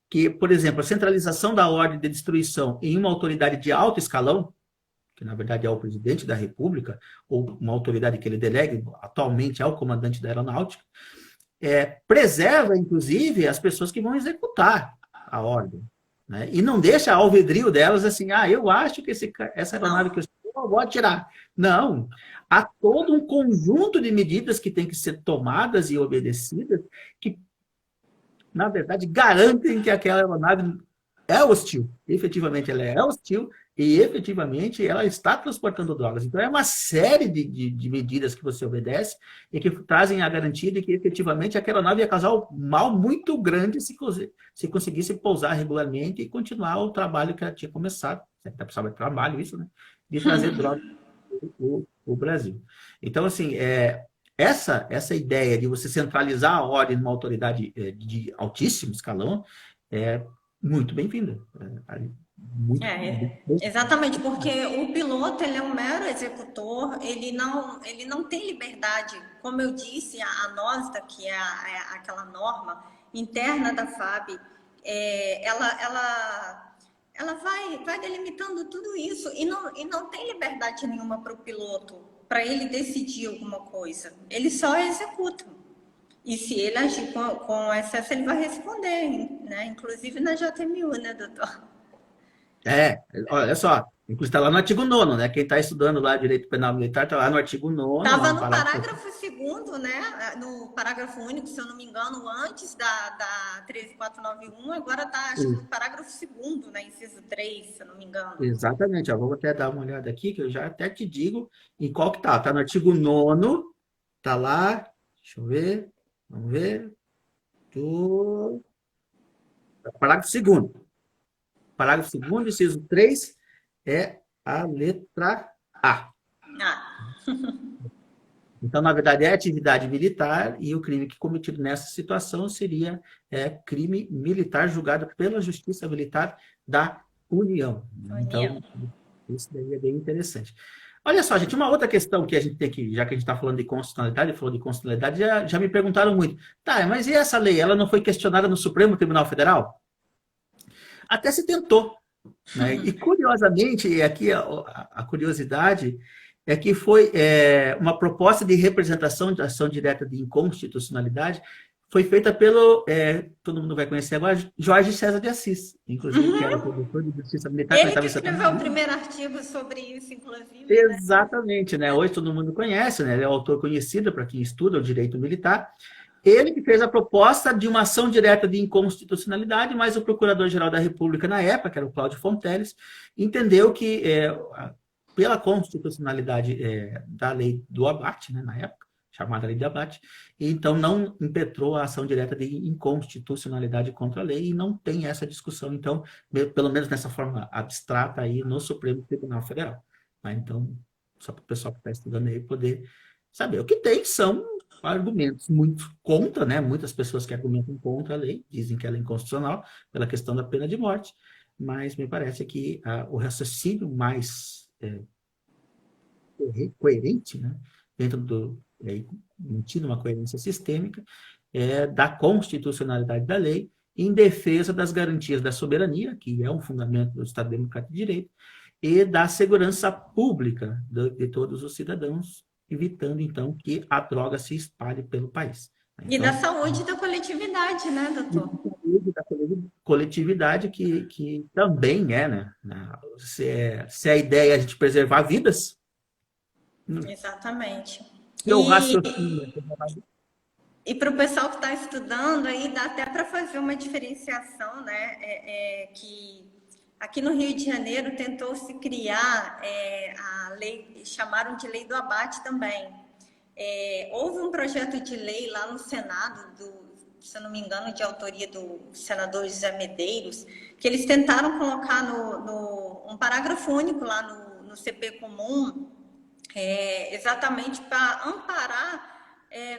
que, por exemplo, a centralização da ordem de destruição em uma autoridade de alto escalão, que na verdade é o presidente da República, ou uma autoridade que ele delegue, atualmente é o comandante da aeronáutica, preserva, inclusive, as pessoas que vão executar a ordem, né? E não deixa ao alvedrio delas assim, eu acho que essa aeronave que eu vou atirar. Não, há todo um conjunto de medidas que tem que ser tomadas e obedecidas que, na verdade, garantem que aquela aeronave é hostil. Efetivamente, ela é hostil e, efetivamente, ela está transportando drogas. Então, é uma série de medidas que você obedece e que trazem a garantia de que, efetivamente, aquela aeronave ia causar um mal muito grande se conseguisse pousar regularmente e continuar o trabalho que ela tinha começado. Sempre precisava de trabalho, isso, né? De trazer drogas para o Brasil. Então, assim, essa ideia de você centralizar a ordem numa autoridade de altíssimo escalão é muito bem-vinda. Exatamente, porque o piloto ele é um mero executor, ele não tem liberdade, como eu disse, a NOSDA, que é aquela norma interna da FAB, ela vai delimitando tudo isso e não tem liberdade nenhuma para o piloto, para ele decidir alguma coisa. Ele só executa. E se ele agir com excesso, ele vai responder, né? Inclusive na JMU, né, doutor? Olha só, inclusive está lá no artigo 9º, né? Quem está estudando lá direito penal militar está lá no artigo 9º. Estava no parágrafo 2º, né? No parágrafo único, se eu não me engano, antes da 13491, agora está, acho que no parágrafo 2º, né? Inciso 3, se eu não me engano. Exatamente, vou até dar uma olhada aqui, que eu já até te digo em qual que está. Está no artigo 9º, está lá, deixa eu ver, vamos ver, parágrafo 2º. Parágrafo 2º, inciso 3, é a letra A. Então, na verdade, é atividade militar e o crime que cometido nessa situação seria crime militar julgado pela Justiça Militar da União. Então, isso daí é bem interessante. Olha só, gente, uma outra questão que a gente tem que, já que a gente está falando de constitucionalidade, falou de constitucionalidade, já me perguntaram muito. Tá, mas e essa lei? Ela não foi questionada no Supremo Tribunal Federal? Até se tentou, né? E curiosamente, aqui a curiosidade é que foi uma proposta de representação de ação direta de inconstitucionalidade, foi feita pelo, todo mundo vai conhecer agora, Jorge César de Assis, inclusive, que era o professor de Justiça Militar. Ele que escreveu o primeiro artigo sobre isso, inclusive. Exatamente, né? Hoje todo mundo conhece, né? Ele é um autor conhecido para quem estuda o direito militar. Ele que fez a proposta de uma ação direta de inconstitucionalidade, mas o Procurador-Geral da República, na época, que era o Cláudio Fonteles, entendeu que, pela constitucionalidade da lei do abate, né, na época, chamada lei do abate, então não impetrou a ação direta de inconstitucionalidade contra a lei e não tem essa discussão, então, pelo menos nessa forma abstrata aí, no Supremo Tribunal Federal. Né? Então, só para o pessoal que está estudando aí poder saber. O que tem são argumentos muito contra, né? Muitas pessoas que argumentam contra a lei, dizem que ela é inconstitucional pela questão da pena de morte, mas me parece que o raciocínio mais coerente, né? Dentro mantendo uma coerência sistêmica, da constitucionalidade da lei, em defesa das garantias da soberania, que é um fundamento do Estado Democrático de Direito, e da segurança pública de todos os cidadãos, evitando, então, que a droga se espalhe pelo país. Então, e da saúde da coletividade, né, doutor? Da coletividade, que também né? Se a ideia é a gente preservar vidas... Exatamente. E para o pessoal que está estudando, aí dá até para fazer uma diferenciação, né? Que aqui no Rio de Janeiro tentou-se criar a lei, chamaram de lei do abate também. Houve um projeto de lei lá no Senado, se eu não me engano, de autoria do senador José Medeiros, que eles tentaram colocar um parágrafo único lá no CP comum, exatamente para amparar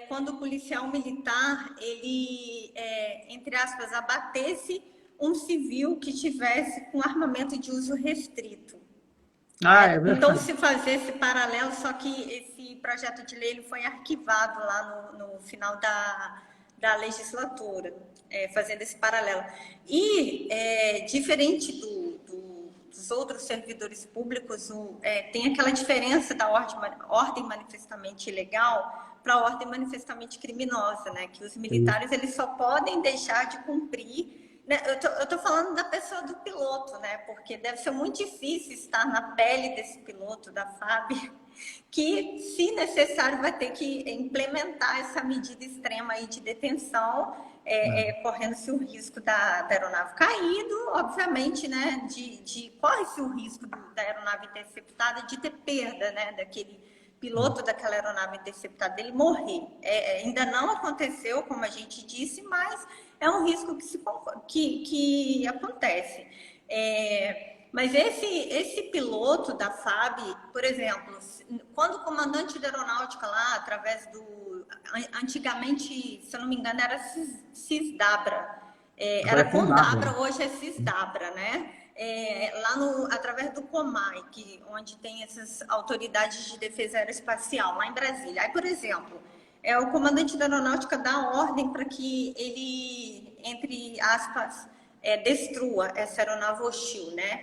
quando o policial militar, ele, entre aspas, abatesse um civil que tivesse com armamento de uso restrito. Então, se fazer esse paralelo, só que esse projeto de lei ele foi arquivado lá no final da legislatura, fazendo esse paralelo. E, diferente dos outros servidores públicos, tem aquela diferença da ordem manifestamente ilegal para a ordem manifestamente criminosa, né? Que os militares eles só podem deixar de cumprir, né? Eu tô falando da pessoa do piloto, né? Porque deve ser muito difícil estar na pele desse piloto da FAB, que, se necessário, vai ter que implementar essa medida extrema aí de detenção, correndo-se o risco da aeronave caído, obviamente, né? Corre-se o risco da aeronave interceptada de ter perda, né? Daquele piloto daquela aeronave interceptada, ele morrer. Ainda não aconteceu, como a gente disse, mas é um risco que acontece. Mas esse piloto da FAB, por exemplo, quando o comandante da aeronáutica lá, através antigamente, se eu não me engano, era CISDABRA, era CONDABRA, hoje é CISDABRA, né? Através do COMAI, onde tem essas autoridades de defesa aeroespacial, lá em Brasília. Aí, por exemplo, o comandante da aeronáutica dá ordem para que ele, entre aspas, destrua essa aeronave hostil, né?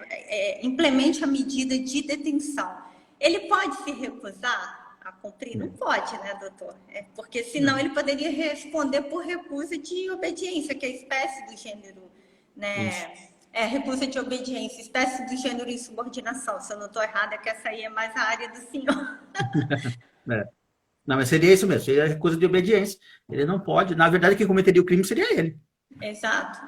Implemente a medida de detenção. Ele pode se recusar a cumprir? Não pode, né, doutor? Porque senão ele poderia responder por recusa de obediência, que é a espécie do gênero, né? Recusa de obediência, espécie do gênero insubordinação. Se eu não estou errada, que essa aí é mais a área do senhor. Não, mas seria isso mesmo, seria recusa de obediência. Ele não pode, na verdade, quem cometeria o crime seria ele. Exato.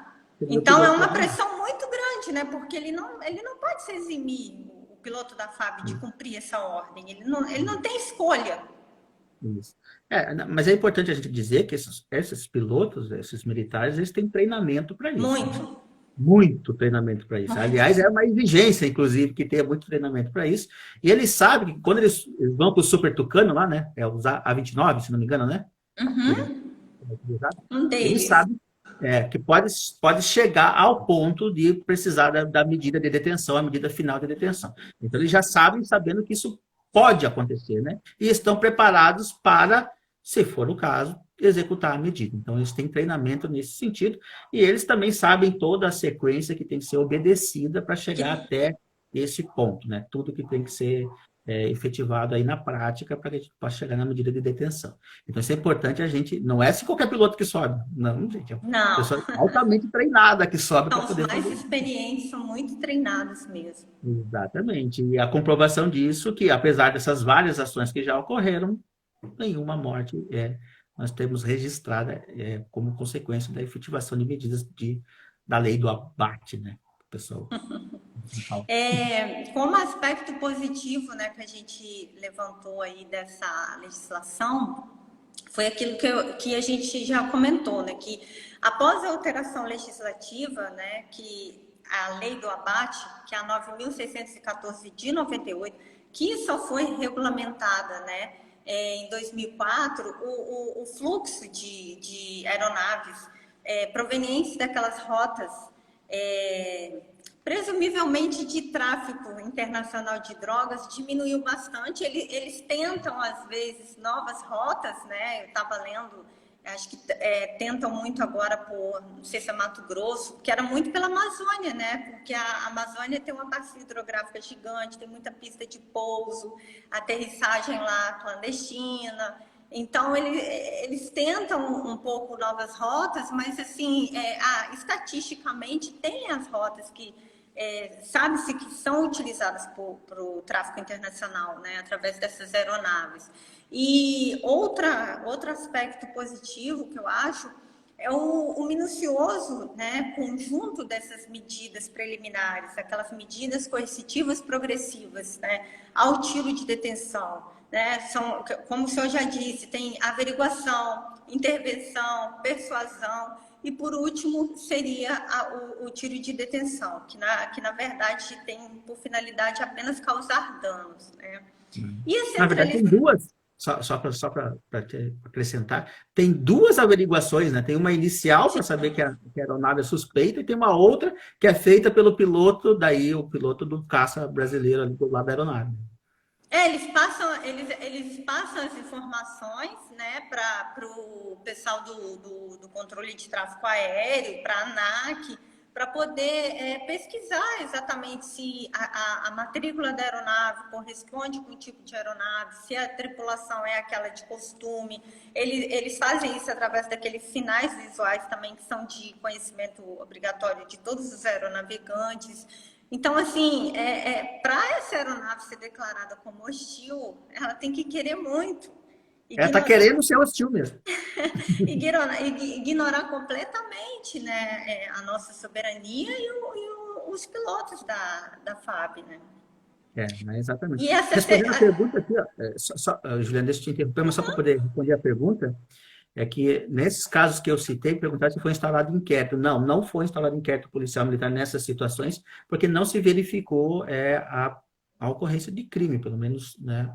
Então é uma pressão muito grande, né? Porque ele não pode se eximir, o piloto da FAB, de cumprir essa ordem. Ele não tem escolha. Isso. Mas é importante a gente dizer que esses pilotos, esses militares, eles têm treinamento para isso. Muito. Né? Muito treinamento para isso. Aliás, é uma exigência, inclusive, que tenha muito treinamento para isso. E eles sabem que quando eles vão para o Super Tucano lá, né? É o A29, se não me engano, né? Um deles. Eles sabem que pode chegar ao ponto de precisar da medida de detenção, a medida final de detenção. Então, eles já sabendo que isso pode acontecer, né? E estão preparados para, se for o caso, executar a medida. Então, eles têm treinamento nesse sentido e eles também sabem toda a sequência que tem que ser obedecida para chegar até esse ponto, né? Tudo que tem que ser efetivado aí na prática para que a gente possa chegar na medida de detenção. Então, isso é importante a gente... Não é se qualquer piloto que sobe. Não, gente. É uma pessoa altamente treinada que sobe para poder fazer. Os mais experientes são muito treinados mesmo. Exatamente. E a comprovação disso que, apesar dessas várias ações que já ocorreram, nenhuma morte nós temos registrada como consequência da efetivação de medidas da lei do abate, né, pessoal? Como aspecto positivo, né, que a gente levantou aí dessa legislação, foi aquilo que a gente já comentou, né, que após a alteração legislativa, né, que a lei do abate, que é a 9.614 de 98, que só foi regulamentada, né, em 2004, o fluxo de aeronaves provenientes daquelas rotas, presumivelmente de tráfico internacional de drogas, diminuiu bastante. Eles tentam, às vezes, novas rotas, né? Eu estava lendo, acho que tentam muito agora por, não sei se é Mato Grosso, que era muito pela Amazônia, né? Porque a Amazônia tem uma bacia hidrográfica gigante, tem muita pista de pouso, aterrissagem lá clandestina. Então, eles tentam um pouco novas rotas, mas, assim, estatisticamente, tem as rotas que sabe-se que são utilizadas para o tráfico internacional, né, através dessas aeronaves. E outro aspecto positivo que eu acho é o minucioso, né, conjunto dessas medidas preliminares, aquelas medidas coercitivas progressivas, né, ao tiro de detenção. Né, são, como o senhor já disse, tem averiguação, intervenção, persuasão e, por último, seria o tiro de detenção, que na verdade tem por finalidade apenas causar danos. Né? E a na verdade, tem duas, só para acrescentar, tem duas averiguações, né? Tem uma inicial para saber que a aeronave é suspeita e tem uma outra que é feita pelo piloto, o piloto do caça brasileiro ali do lado da aeronave. Eles passam as informações, né, para o pessoal do controle de tráfego aéreo, para a ANAC, para poder pesquisar exatamente se a matrícula da aeronave corresponde com o tipo de aeronave, se a tripulação é aquela de costume. Eles fazem isso através daqueles sinais visuais também, que são de conhecimento obrigatório de todos os aeronavegantes. Então, assim, para essa aeronave ser declarada como hostil, ela tem que querer muito. Ela está querendo ser hostil mesmo. Ignorar completamente, né, a nossa soberania e os pilotos da FAB, né? Exatamente. E essa Respondendo a pergunta aqui, Juliana, deixa eu te interromper, mas só para poder responder a pergunta, é que nesses casos que eu citei, perguntaram se foi instalado inquérito. Não, não foi instalado inquérito policial militar nessas situações, porque não se verificou a ocorrência de crime, pelo menos, né?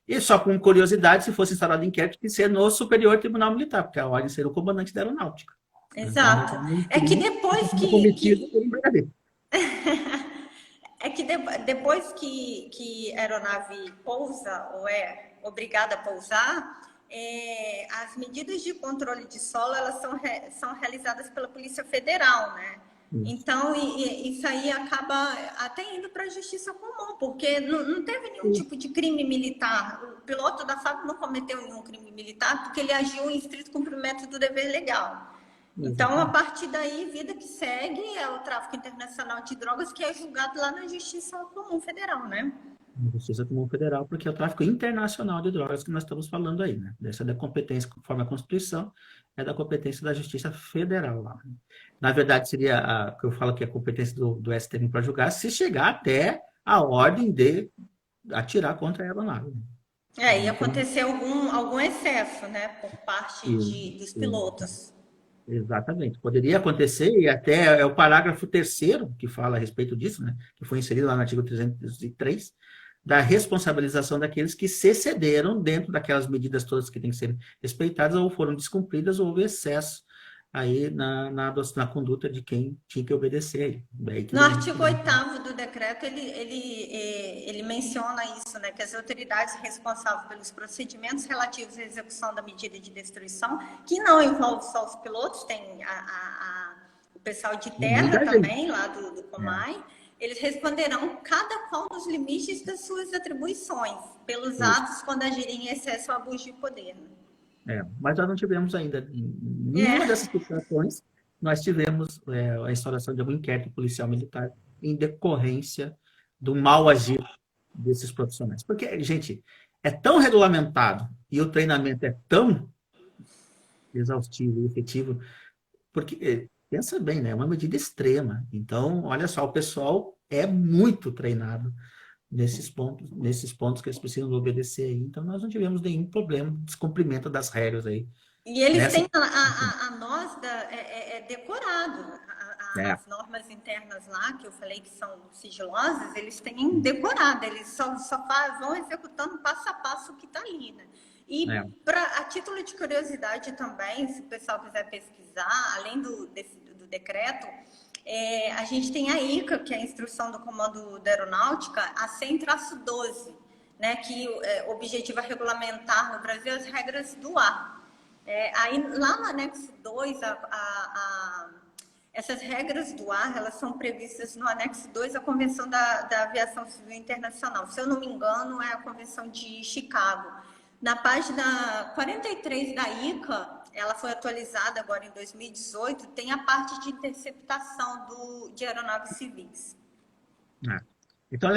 E só com curiosidade, se fosse instalado inquérito, que ser no Superior Tribunal Militar, porque a ordem seria o comandante da aeronáutica. Exato. Então, É que depois cometido por um brigadeiro. É que depois que a aeronave pousa, ou é obrigada a pousar, as medidas de controle de solo, elas são realizadas pela Polícia Federal, né? Então, isso aí acaba até indo para a justiça comum, porque não teve nenhum tipo de crime militar. O piloto da FAB não cometeu nenhum crime militar, porque ele agiu em estrito cumprimento do dever legal. Então, a partir daí, vida que segue é o tráfico internacional de drogas, que é julgado lá na Justiça Comum Federal, né? Justiça Comum Federal, porque é o tráfico internacional de drogas que nós estamos falando aí, né? Essa é da competência, conforme a Constituição, é da competência da Justiça Federal lá. Na verdade, seria que eu falo que é a competência do STM para julgar, se chegar até a ordem de atirar contra a aeronave. E acontecer algum excesso, né, por parte dos pilotos. Exatamente. Poderia acontecer, e até é o parágrafo 3º que fala a respeito disso, né, que foi inserido lá no artigo 303, da responsabilização daqueles que se excederam dentro daquelas medidas todas que têm que ser respeitadas, ou foram descumpridas, ou houve excesso aí na conduta de quem tinha que obedecer. No artigo 8º do decreto, ele menciona isso, né, que as autoridades responsáveis pelos procedimentos relativos à execução da medida de destruição, que não envolve só os pilotos, tem o pessoal de terra também, lá do Comai, eles responderão cada qual nos limites das suas atribuições, pelos atos quando agirem em excesso ou abuso de poder. Mas nós não tivemos ainda, em nenhuma dessas situações, nós tivemos a instauração de algum inquérito policial militar em decorrência do mau agir desses profissionais. Porque, gente, é tão regulamentado e o treinamento é tão exaustivo e efetivo, porque, pensa bem, né, é uma medida extrema. Então, olha só, o pessoal é muito treinado nesses pontos que eles precisam obedecer aí. Então, nós não tivemos nenhum problema de descumprimento das regras aí. E eles têm a NOSDA decorado. As normas internas lá, que eu falei que são sigilosas, eles têm decorado. Eles só vão executando passo a passo o que está ali, né? E a título de curiosidade também, se o pessoal quiser pesquisar, além do decreto, a gente tem a ICA, que é a Instrução do Comando da Aeronáutica, a 100-12, né, que objetiva regulamentar no Brasil as regras do ar. Aí, lá no anexo 2, essas regras do ar, elas são previstas no anexo 2 à Convenção da Aviação Civil Internacional. Se eu não me engano, é a Convenção de Chicago. Na página 43 da ICA, ela foi atualizada agora em 2018, tem a parte de interceptação de aeronaves civis. Então,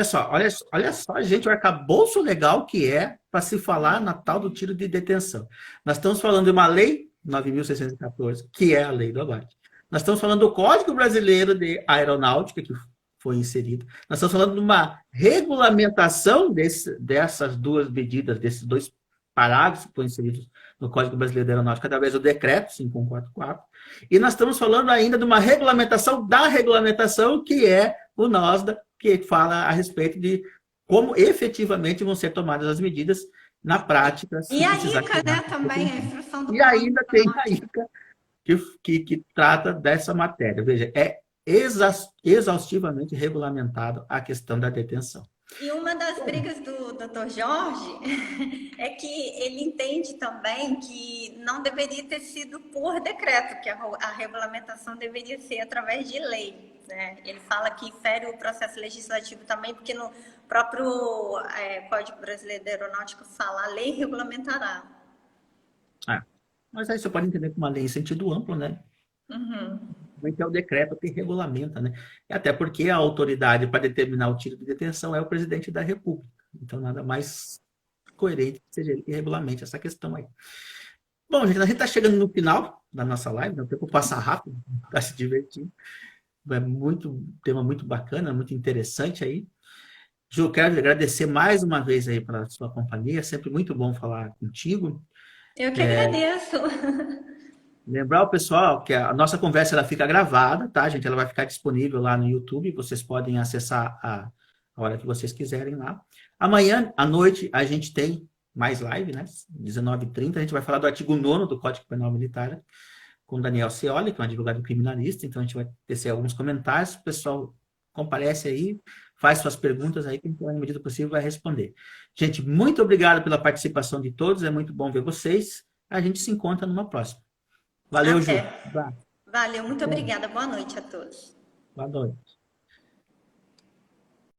olha só, gente, o arcabouço legal que é para se falar na tal do tiro de detenção. Nós estamos falando de uma lei 9.614, que é a lei do abate. Nós estamos falando do Código Brasileiro de Aeronáutica, que foi inserido. Nós estamos falando de uma regulamentação dessas duas medidas, desses dois parágrafos que foram inseridos no Código Brasileiro de Aeronáutica, através do decreto 5144. E nós estamos falando ainda de uma regulamentação da regulamentação, que é o NOSDA, que fala a respeito de como efetivamente vão ser tomadas as medidas na prática. E a ICA, né, também, a instrução do... E ainda tem a ICA, que trata dessa matéria. Veja, é exaustivamente regulamentado a questão da detenção. E uma das brigas do Dr. Jorge é que ele entende também que não deveria ter sido por decreto, que a regulamentação deveria ser através de lei. né? Ele fala que fere o processo legislativo também, porque no próprio Código Brasileiro da Aeronáutica fala, a lei regulamentará. É. Mas aí você pode entender como uma lei em sentido amplo, né? Uhum. Que é o decreto que regulamenta, né? E até porque a autoridade para determinar o tiro de detenção é o presidente da República. Então, nada mais coerente que seja ele que regulamente essa questão aí. Bom, gente, a gente está chegando no final da nossa live, né? O tempo passa rápido, está se divertindo. É muito tema muito bacana, muito interessante aí. Ju, quero agradecer mais uma vez aí pela sua companhia. É sempre muito bom falar contigo. Eu que agradeço. Lembrar o pessoal que a nossa conversa ela fica gravada, tá, gente? Ela vai ficar disponível lá no YouTube. Vocês podem acessar a hora que vocês quiserem lá. Amanhã à noite a gente tem mais live, né? 19h30. A gente vai falar do artigo 9º do Código Penal Militar com Daniel Scioli, que é um advogado criminalista. Então a gente vai tecer alguns comentários. O pessoal comparece aí, faz suas perguntas aí, que na medida do possível vai responder. Gente, muito obrigado pela participação de todos. É muito bom ver vocês. A gente se encontra numa próxima. Valeu, Ju. Até. Valeu, muito obrigada. Boa noite a todos. Boa noite.